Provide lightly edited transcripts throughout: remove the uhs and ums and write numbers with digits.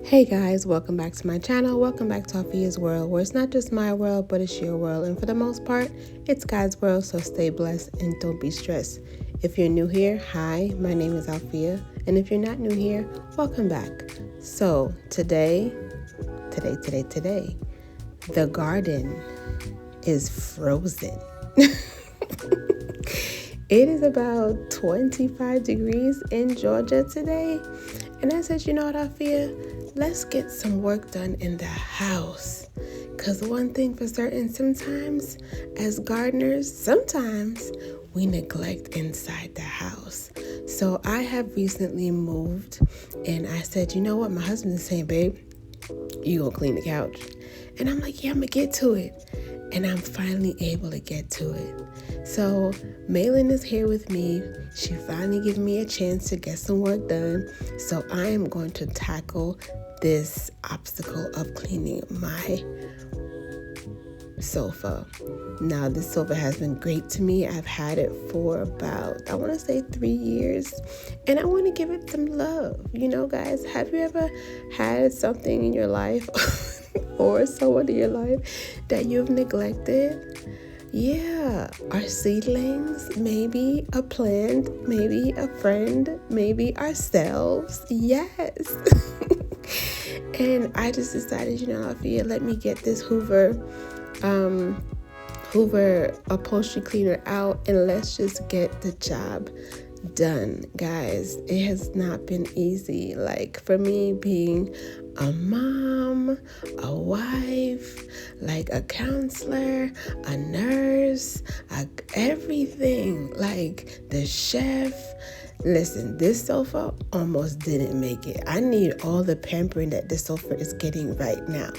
Hey guys, welcome back to my channel. Welcome back to Alfia's World, where it's not just my world, but it's your world. And for the most part, it's God's world, so stay blessed and don't be stressed. If you're new here, hi, my name is Alfia. And if you're not new here, welcome back. So today, the garden is frozen. It is about 25 degrees in Georgia today. And I said, you know what, Alfia? Let's get some work done in the house. Because one thing for certain, sometimes as gardeners, sometimes we neglect inside the house. So I have recently moved and I said, you know what? My husband is saying, babe, you gonna clean the couch. And I'm like, yeah, I'm gonna get to it. And I'm finally able to get to it. So Malin is here with me. She finally gave me a chance to get some work done. So I am going to tackle this obstacle of cleaning my sofa. Now, this sofa has been great to me. I've had it for about, I want to say 3 years, and I want to give it some love. You know, guys, have you ever had something in your life or someone in your life that you've neglected? Yeah, our seedlings, maybe a plant, maybe a friend, maybe ourselves. Yes. And I just decided, you know, Alfia, let me get this Hoover upholstery cleaner out and let's just get the job done. Guys, it has not been easy. Like, for me, being a mom, a wife, like a counselor, a nurse, everything, like the chef. Listen, this sofa almost didn't make it. I need all the pampering that this sofa is getting right now.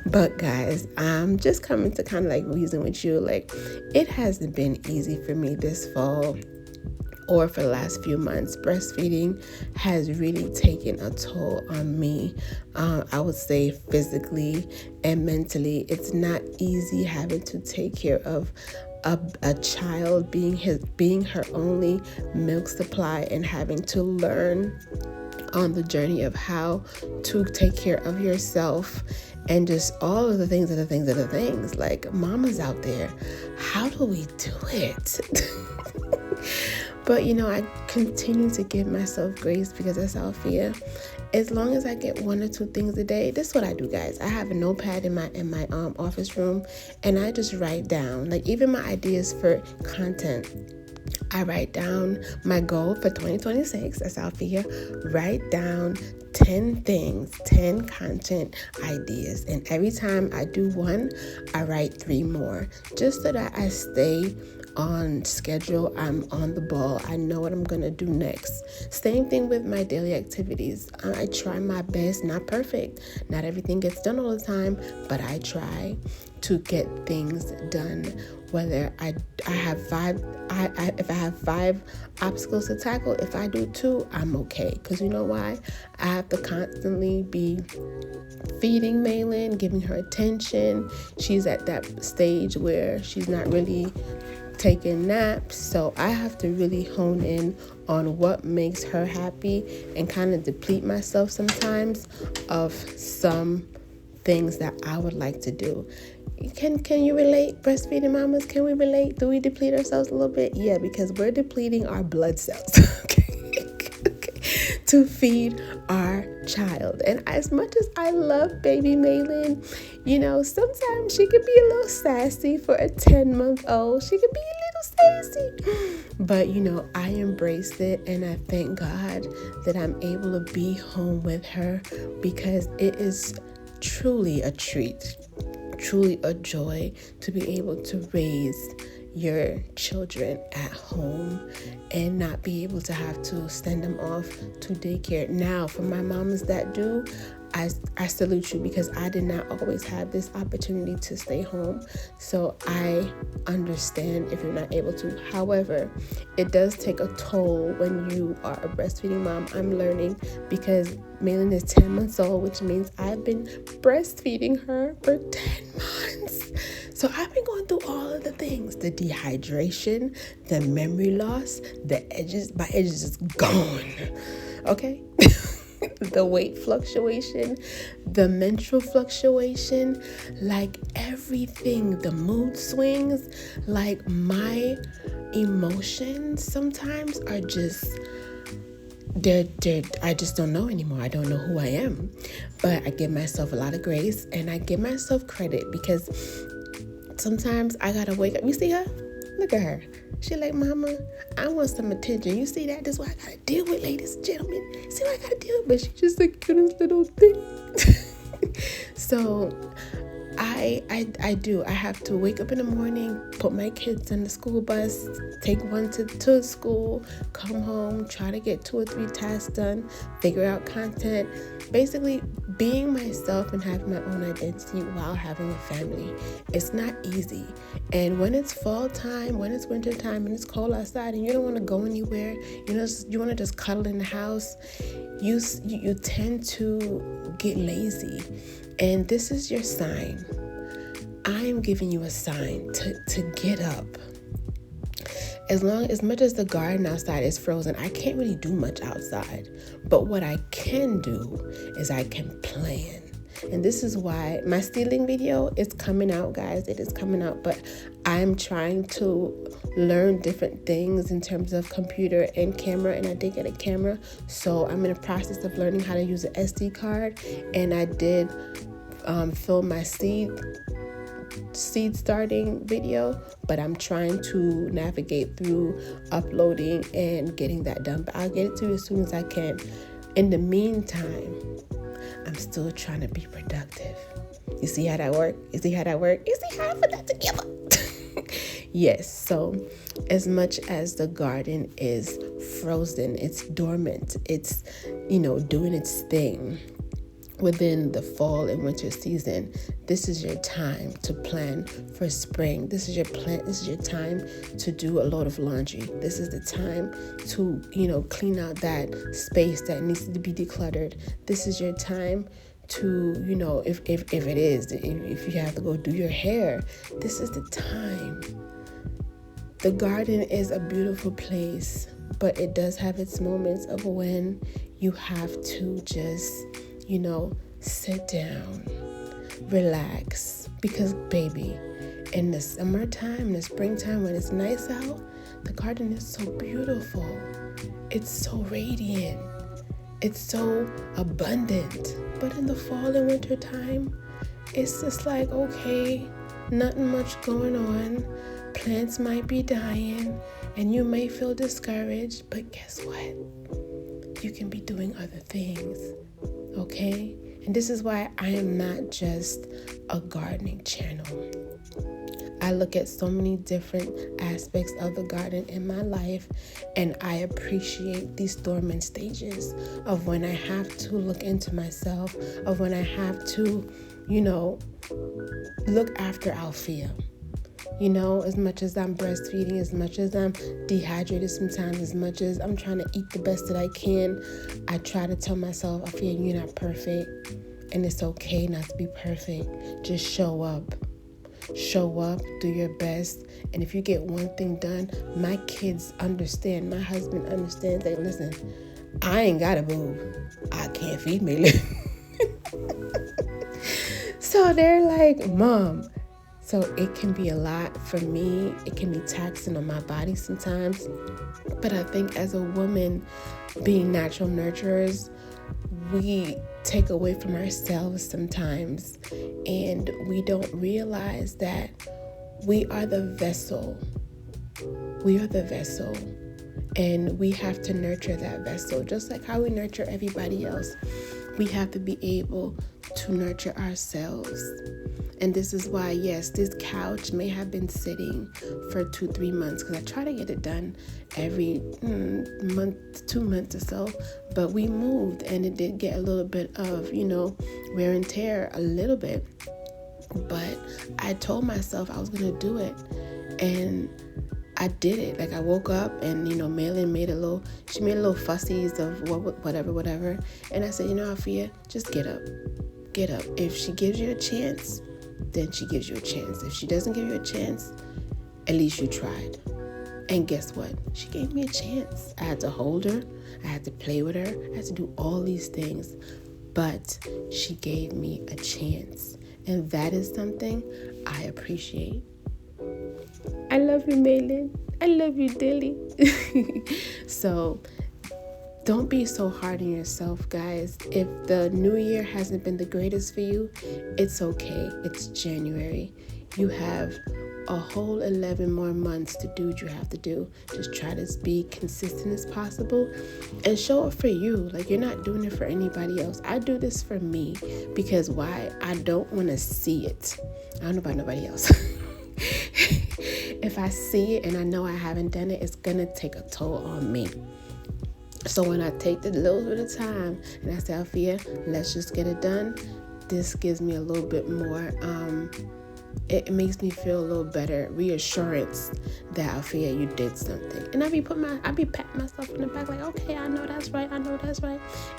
But guys, I'm just coming to kind of like reason with you. Like, it hasn't been easy for me this fall or for the last few months. Breastfeeding has really taken a toll on me. I would say physically and mentally. It's not easy having to take care of a child, being her only milk supply, and having to learn on the journey of how to take care of yourself and just all of the things. Like, mamas out there, how do we do it? But you know, I continue to give myself grace because that's Alfia. As long as I get 1 or 2 things a day, this is what I do, guys. I have a notepad in my office room, and I just write down, like, even my ideas for content. I write down my goal for 2026, as Alfia. Write down 10 things, 10 content ideas. And every time I do one, I write 3 more, just so that I stay on schedule. I'm on the ball. I know what I'm going to do next. Same thing with my daily activities. I try my best, not perfect. Not everything gets done all the time, but I try to get things done. Whether I have 5, if I have 5 obstacles to tackle, if I do 2, I'm okay. Because you know why? I have to constantly be feeding Malin, giving her attention. She's at that stage where she's not really taking naps, so I have to really hone in on what makes her happy and kind of deplete myself sometimes of some things that I would like to do. Can you relate, breastfeeding mamas? Can we relate? Do we deplete ourselves a little bit? Yeah, because we're depleting our blood cells to feed our child. And as much as I love baby Malin, you know, sometimes she could be a little sassy for a 10-month-old. She could be a little sassy. But, you know, I embraced it, and I thank God that I'm able to be home with her, because it is truly a treat, truly a joy to be able to raise your children at home and not be able to have to send them off to daycare. Now, for my mamas that do, I salute you, because I did not always have this opportunity to stay home. So I understand if you're not able to. However, it does take a toll when you are a breastfeeding mom. I'm learning, because Malin is 10 months old, which means I've been breastfeeding her for 10 months. So I've been going through all of the things, the dehydration, the memory loss, the edges. My edges is gone. Okay. the weight fluctuation, the menstrual fluctuation, like everything, the mood swings, like my emotions sometimes are just I just don't know anymore. I don't know who I am. But I give myself a lot of grace and I give myself credit, because sometimes I gotta wake up. You see her? Look at her. She like, Mama, I want some attention. You see that? This is what I gotta deal with, ladies and gentlemen. See what I gotta deal with? But she's just the cutest little thing. So I do. I have to wake up in the morning, put my kids on the school bus, take one to school, come home, try to get 2 or 3 tasks done, figure out content, basically being myself and having my own identity while having a family. It's not easy. And when it's fall time, when it's winter time, and it's cold outside and you don't want to go anywhere, you want to just cuddle in the house, you tend to get lazy. And this is your sign. I'm giving you a sign to get up. As much as the garden outside is frozen, I can't really do much outside. But what I can do is I can plan. And this is why my stealing video is coming out, guys. It is coming out, but I'm trying to learn different things in terms of computer and camera, and I did get a camera. So I'm in the process of learning how to use an SD card, and I did film my seed starting video, but I'm trying to navigate through uploading and getting that done. But I'll get it to you as soon as I can. In the meantime, I'm still trying to be productive. You see how that work? You see how I put that together? Yes, so as much as the garden is frozen, it's dormant, it's, doing its thing within the fall and winter season, this is your time to plan for spring. This is your time to do a load of laundry. This is the time to, clean out that space that needs to be decluttered. This is your time to, if you have to go do your hair, this is the time. The garden is a beautiful place, but it does have its moments of when you have to just, sit down, relax. Because, baby, in the summertime, in the springtime, when it's nice out, the garden is so beautiful. It's so radiant. It's so abundant. But in the fall and winter time, it's just like, okay, nothing much going on. Plants might be dying and you may feel discouraged, but guess what? You can be doing other things, okay? And this is why I am not just a gardening channel. I look at so many different aspects of the garden in my life, and I appreciate these dormant stages of when I have to look into myself, of when I have to, look after Alfia. As much as I'm breastfeeding, as much as I'm dehydrated sometimes, as much as I'm trying to eat the best that I can, I try to tell myself, Alfia, you're not perfect, and it's okay not to be perfect. Just show up. Show up, do your best, and if you get one thing done, my kids understand, my husband understands that, listen, I ain't got a boob. I can't feed me. So they're like, Mom. So it can be a lot for me. It can be taxing on my body sometimes. But I think as a woman, being natural nurturers, we take away from ourselves sometimes, and we don't realize that we are the vessel. We are the vessel, and we have to nurture that vessel just like how we nurture everybody else. We have to be able to nurture ourselves. And this is why, yes, this couch may have been sitting for 2-3 months, because I try to get it done every month, 2 months or so. But we moved, and it did get a little bit of, wear and tear a little bit. But I told myself I was going to do it. And I did it. Like, I woke up and, Maylin made a little fussies of whatever. And I said, Alfia, just get up. Get up. If she gives you a chance, then she gives you a chance. If she doesn't give you a chance, at least you tried. And guess what? She gave me a chance. I had to hold her. I had to play with her. I had to do all these things. But she gave me a chance. And that is something I appreciate. I love you, Maylin. I love you, Dilly. So don't be so hard on yourself, guys. If the new year hasn't been the greatest for you, it's okay. It's January. You have a whole 11 more months to do what you have to do. Just try to be consistent as possible and show up for you. Like, you're not doing it for anybody else. I do this for me because why? I don't want to see it. I don't know about nobody else. If I see it and I know I haven't done it, it's going to take a toll on me. So when I take the little bit of time and I say, Alfia, let's just get it done, this gives me a little bit more, it makes me feel a little better, reassurance that Alfia, you did something. And I be patting myself in the back like, okay, I know that's right.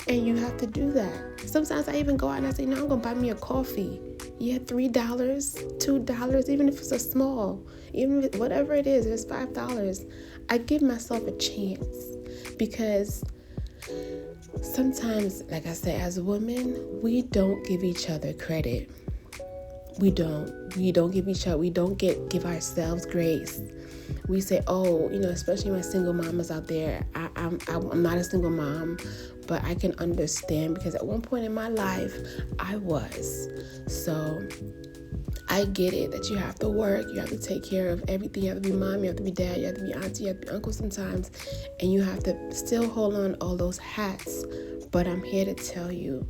And you have to do that. Sometimes I even go out and I say, no, I'm going to buy me a coffee. Yeah, $3, $2, even if it's a small, even if whatever it is, it's $5. I give myself a chance. Because sometimes, like I said, as women, we don't give each other credit. We don't give ourselves grace. We say, oh, especially my single mamas out there. I'm not a single mom, but I can understand because at one point in my life, I was. So I get it that you have to work, you have to take care of everything. You have to be mom, you have to be dad, you have to be auntie, you have to be uncle sometimes, and you have to still hold on all those hats. But I'm here to tell you,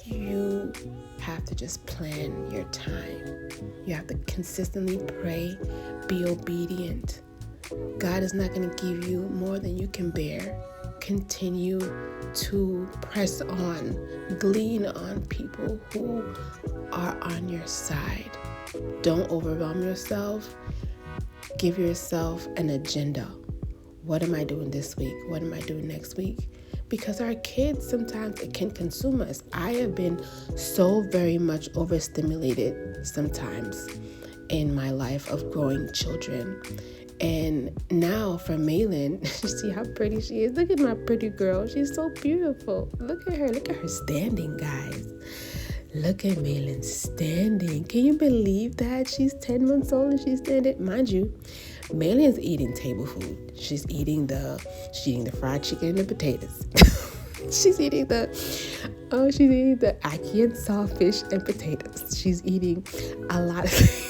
you have to just plan your time. You have to consistently pray, be obedient. God is not going to give you more than you can bear. Continue to press on, glean on people who are on your side. Don't overwhelm yourself. Give yourself an agenda. What am I doing this week? What am I doing next week? Because our kids, sometimes it can consume us. I have been so very much overstimulated sometimes in my life of growing children. And now for Maylin, see how pretty she is. Look at my pretty girl. She's so beautiful. Look at her standing, guys. Look at Maylin standing. Can you believe that? She's 10 months old and she's standing. Mind you, Maylin's eating table food. She's eating the fried chicken and the potatoes. She's eating the ackee and sawfish and potatoes. She's eating a lot of things.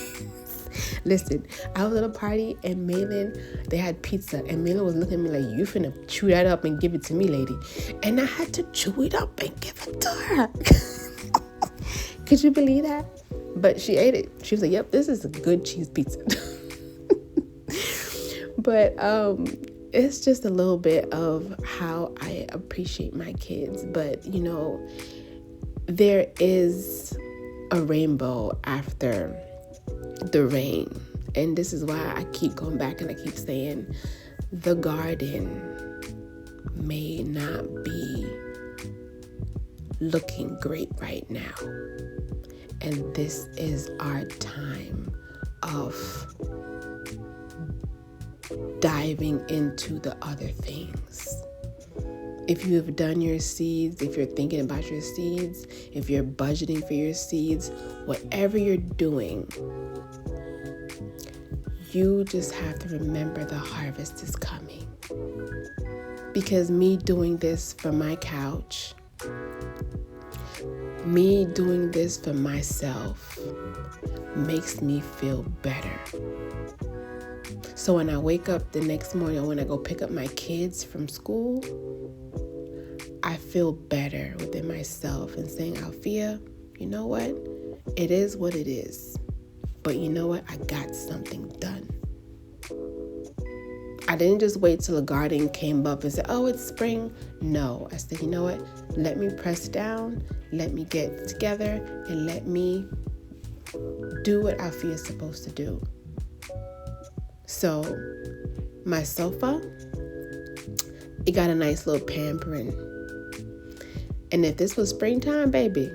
Listen, I was at a party and Maylin, they had pizza and Maylin was looking at me like, you finna chew that up and give it to me, lady. And I had to chew it up and give it to her. Could you believe that? But she ate it. She was like, yep, this is a good cheese pizza. But it's just a little bit of how I appreciate my kids. But, there is a rainbow after the rain. And this is why I keep going back and I keep saying the garden may not be looking great right now. And this is our time of diving into the other things. If you have done your seeds, if you're thinking about your seeds, if you're budgeting for your seeds, whatever you're doing, you just have to remember the harvest is coming. Because me doing this for my couch, me doing this for myself makes me feel better. So when I wake up the next morning or when I go pick up my kids from school, I feel better within myself and saying, Alfia, you know what? It is what it is. But you know what? I got something done. I didn't just wait till the garden came up and said, oh, it's spring. No, I said, you know what? Let me press down, let me get together, and let me do what Alfia is supposed to do. So my sofa, it got a nice little pampering. And if this was springtime, baby,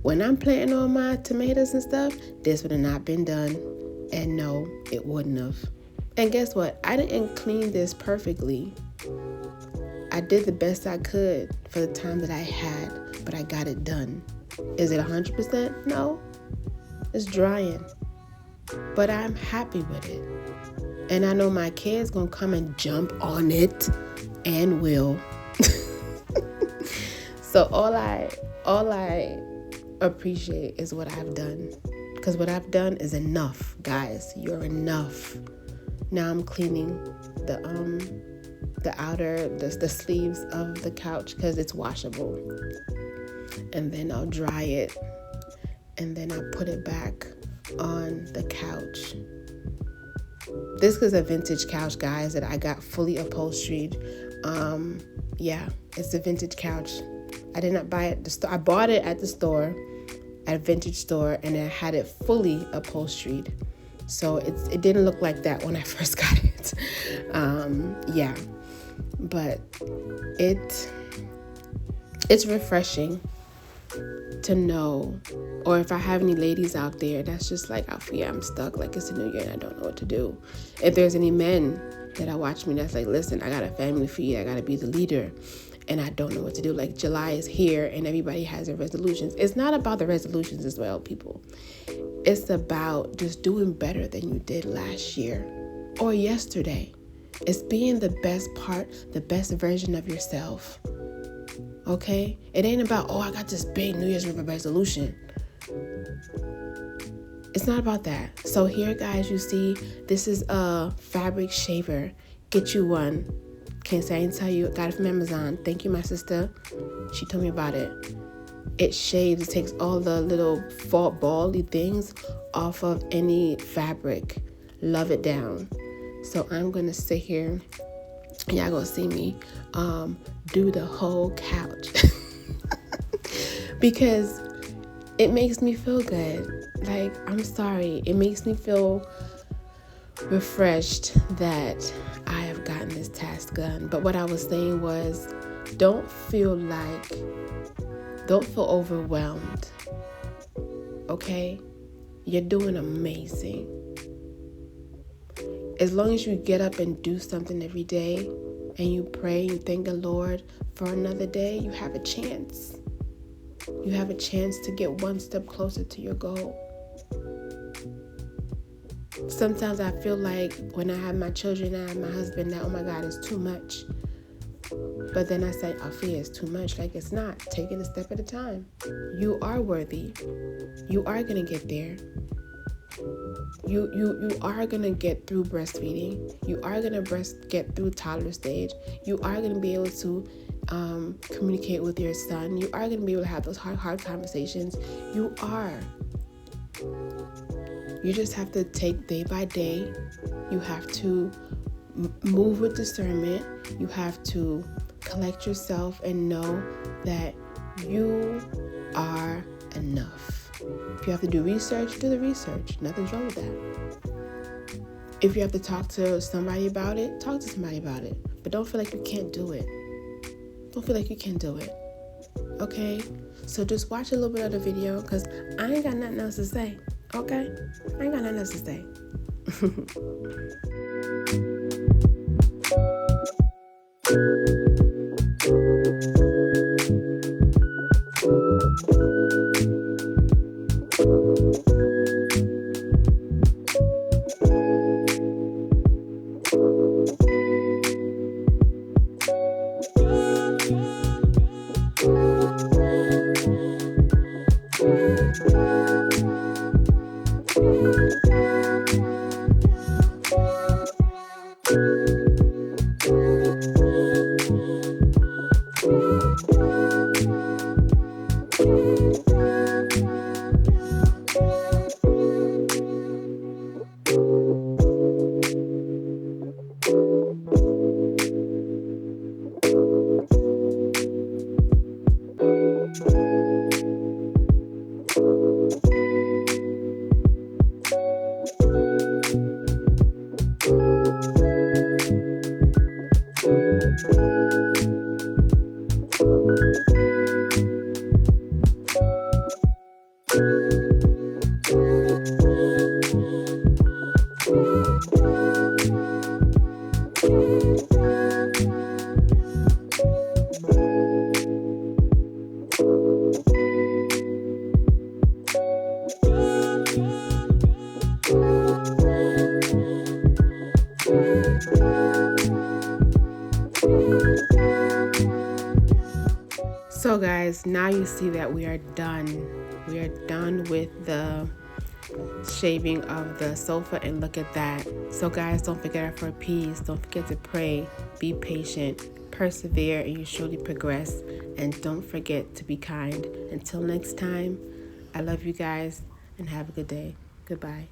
when I'm planting all my tomatoes and stuff, this would have not been done. And no, it wouldn't have. And guess what? I didn't clean this perfectly. I did the best I could for the time that I had, but I got it done. Is it 100%? No. It's drying. But I'm happy with it. And I know my kids gonna come and jump on it and will. So all I appreciate is what I've done. Because what I've done is enough, guys. You're enough. Now I'm cleaning the outer, the sleeves of the couch because it's washable. And then I'll dry it. And then I'll put it back on the couch. This is a vintage couch, guys, that I got fully upholstered. Yeah, it's a vintage couch. I did not buy it at the store. I bought it at the store, at a vintage store, and I had it fully upholstered. So it didn't look like that when I first got it. Yeah, but it's refreshing to know, or if I have any ladies out there that's just like, oh yeah, I'm stuck, like it's a new year and I don't know what to do. If there's any men that I watch me that's like, listen, I got a family to feed, I gotta be the leader, and I don't know what to do. Like July is here and everybody has their resolutions. It's not about the resolutions as well, people. It's about just doing better than you did last year or yesterday. It's being the best version of yourself. Okay? It ain't about, oh, I got this big New Year's resolution. It's not about that. So here, guys, you see, this is a fabric shaver. Get you one. Can't say I didn't tell you. Got it from Amazon. Thank you, my sister. She told me about it. It shaves. It takes all the little bally things off of any fabric. Love it down. So I'm going to sit here. Y'all gonna see me do the whole couch because it makes me feel good. Like, I'm sorry, it makes me feel refreshed that I have gotten this task done. But what I was saying was, don't feel overwhelmed. Okay, you're doing amazing. As long as you get up and do something every day and you pray and thank the Lord for another day, you have a chance. You have a chance to get one step closer to your goal. Sometimes I feel like when I have my children and I have my husband, that, oh my God, it's too much. But then I say, Alfia, it's too much. Like, it's not. Take it a step at a time. You are worthy. You are going to get there. You are going to get through breastfeeding. You are going to get through toddler stage. You are going to be able to communicate with your son. You are going to be able to have those hard conversations. You are. You just have to take day by day. You have to move with discernment. You have to collect yourself and know that you are enough. If you have to do research, do the research. Nothing's wrong with that. If you have to talk to somebody about it, talk to somebody about it. But don't feel like you can't do it. Don't feel like you can't do it. Okay? So just watch a little bit of the video because I ain't got nothing else to say. Okay? I ain't got nothing else to say. So guys, now you see that we are done. We are done with the shaving of the sofa, and look at that. So guys, don't forget our 4Ps. Don't forget to pray, be patient, persevere, and you surely progress. And don't forget to be kind. Until next time, I love you guys and have a good day. Goodbye.